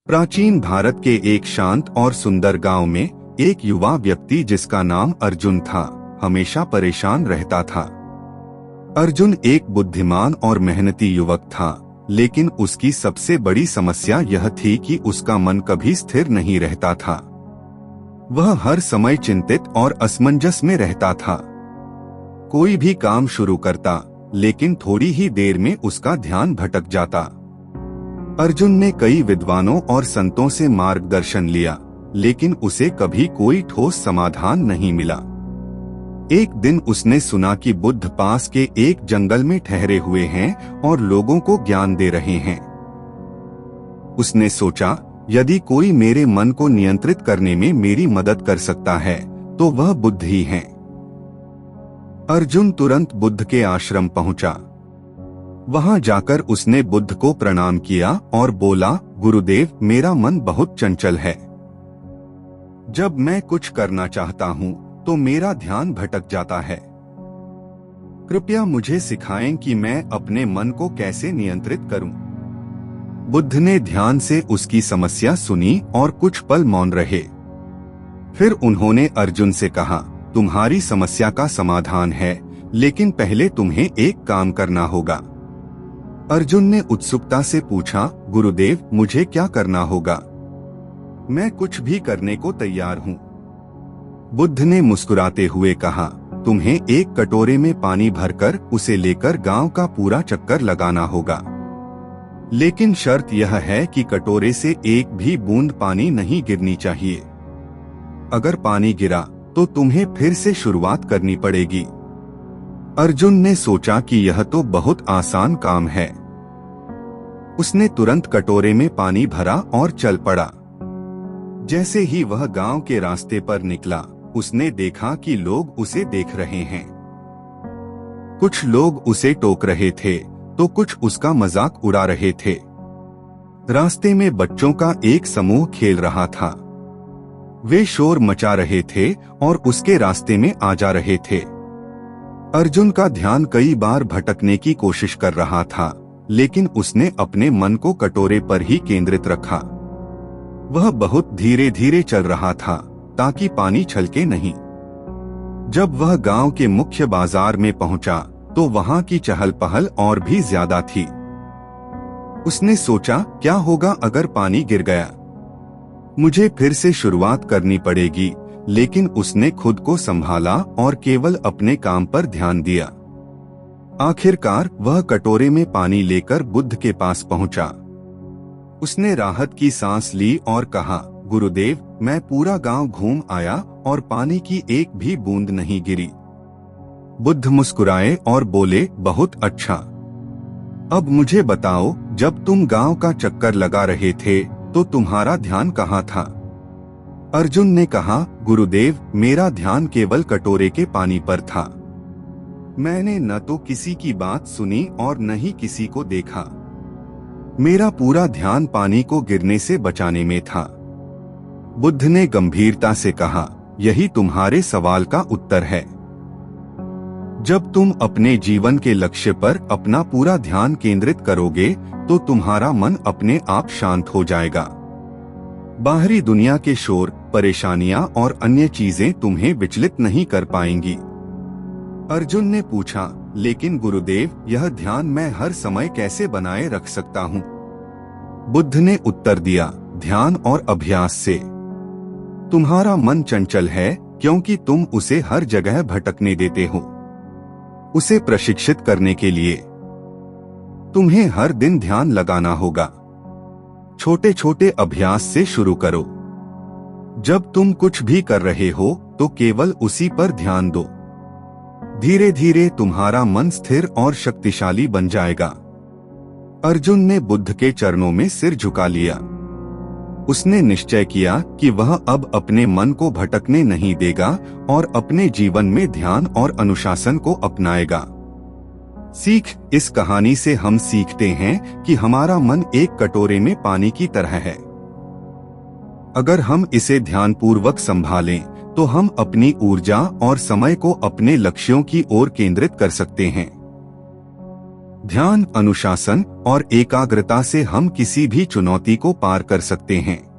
प्राचीन भारत के एक शांत और सुंदर गांव में एक युवा व्यक्ति जिसका नाम अर्जुन था, हमेशा परेशान रहता था। अर्जुन एक बुद्धिमान और मेहनती युवक था, लेकिन उसकी सबसे बड़ी समस्या यह थी कि उसका मन कभी स्थिर नहीं रहता था। वह हर समय चिंतित और असमंजस में रहता था। कोई भी काम शुरू करता, लेकिन थोड़ी ही देर में उसका ध्यान भटक जाता। अर्जुन ने कई विद्वानों और संतों से मार्गदर्शन लिया, लेकिन उसे कभी कोई ठोस समाधान नहीं मिला। एक दिन उसने सुना कि बुद्ध पास के एक जंगल में ठहरे हुए हैं और लोगों को ज्ञान दे रहे हैं। उसने सोचा, यदि कोई मेरे मन को नियंत्रित करने में मेरी मदद कर सकता है, तो वह बुद्ध ही है। अर्जुन तुरंत बुद्ध के आश्रम पहुंचा। वहां जाकर उसने बुद्ध को प्रणाम किया और बोला, गुरुदेव, मेरा मन बहुत चंचल है। जब मैं कुछ करना चाहता हूं, तो मेरा ध्यान भटक जाता है। कृपया मुझे सिखाएं कि मैं अपने मन को कैसे नियंत्रित करूं। बुद्ध ने ध्यान से उसकी समस्या सुनी और कुछ पल मौन रहे। फिर उन्होंने अर्जुन से कहा, तुम्हारी समस्या का समाधान है, लेकिन पहले तुम्हें एक काम करना होगा। अर्जुन ने उत्सुकता से पूछा, गुरुदेव, मुझे क्या करना होगा? मैं कुछ भी करने को तैयार हूँ। बुद्ध ने मुस्कुराते हुए कहा, तुम्हें एक कटोरे में पानी भरकर उसे लेकर गांव का पूरा चक्कर लगाना होगा। लेकिन शर्त यह है कि कटोरे से एक भी बूंद पानी नहीं गिरनी चाहिए। अगर पानी गिरा तो तुम्हें फिर से शुरुआत करनी पड़ेगी। अर्जुन ने सोचा कि यह तो बहुत आसान काम है। उसने तुरंत कटोरे में पानी भरा और चल पड़ा। जैसे ही वह गांव के रास्ते पर निकला, उसने देखा कि लोग उसे देख रहे हैं। कुछ लोग उसे टोक रहे थे, तो कुछ उसका मजाक उड़ा रहे थे। रास्ते में बच्चों का एक समूह खेल रहा था। वे शोर मचा रहे थे और उसके रास्ते में आ जा रहे थे। अर्जुन का ध्यान कई बार भटकने की कोशिश कर रहा था, लेकिन उसने अपने मन को कटोरे पर ही केंद्रित रखा। वह बहुत धीरे धीरे चल रहा था, ताकि पानी छलके नहीं। जब वह गांव के मुख्य बाजार में पहुंचा, तो वहां की चहल पहल और भी ज्यादा थी। उसने सोचा, क्या होगा अगर पानी गिर गया? मुझे फिर से शुरुआत करनी पड़ेगी। लेकिन उसने खुद को संभाला और केवल अपने काम पर ध्यान दिया। आखिरकार वह कटोरे में पानी लेकर बुद्ध के पास पहुंचा। उसने राहत की सांस ली और कहा, गुरुदेव, मैं पूरा गांव घूम आया और पानी की एक भी बूंद नहीं गिरी। बुद्ध मुस्कुराए और बोले, बहुत अच्छा। अब मुझे बताओ, जब तुम गांव का चक्कर लगा रहे थे, तो तुम्हारा ध्यान कहाँ था? अर्जुन ने कहा, गुरुदेव, मेरा ध्यान केवल कटोरे के पानी पर था। मैंने न तो किसी की बात सुनी और न ही किसी को देखा। मेरा पूरा ध्यान पानी को गिरने से बचाने में था। बुद्ध ने गंभीरता से कहा, यही तुम्हारे सवाल का उत्तर है। जब तुम अपने जीवन के लक्ष्य पर अपना पूरा ध्यान केंद्रित करोगे, तो तुम्हारा मन अपने आप शांत हो जाएगा। बाहरी दुनिया के शोर, परेशानियां और अन्य चीजें तुम्हें विचलित नहीं कर पाएंगी। अर्जुन ने पूछा, लेकिन गुरुदेव, यह ध्यान मैं हर समय कैसे बनाए रख सकता हूँ? बुद्ध ने उत्तर दिया, ध्यान और अभ्यास से। तुम्हारा मन चंचल है क्योंकि तुम उसे हर जगह भटकने देते हो। उसे प्रशिक्षित करने के लिए तुम्हें हर दिन ध्यान लगाना होगा। छोटे छोटे अभ्यास से शुरू करो। जब तुम कुछ भी कर रहे हो, तो केवल उसी पर ध्यान दो। धीरे धीरे तुम्हारा मन स्थिर और शक्तिशाली बन जाएगा। अर्जुन ने बुद्ध के चरणों में सिर झुका लिया। उसने निश्चय किया कि वह अब अपने मन को भटकने नहीं देगा और अपने जीवन में ध्यान और अनुशासन को अपनाएगा। सीख, इस कहानी से हम सीखते हैं कि हमारा मन एक कटोरे में पानी की तरह है। अगर हम इसे ध्यानपूर्वक संभालें, तो हम अपनी ऊर्जा और समय को अपने लक्ष्यों की ओर केंद्रित कर सकते हैं। ध्यान, अनुशासन और एकाग्रता से हम किसी भी चुनौती को पार कर सकते हैं।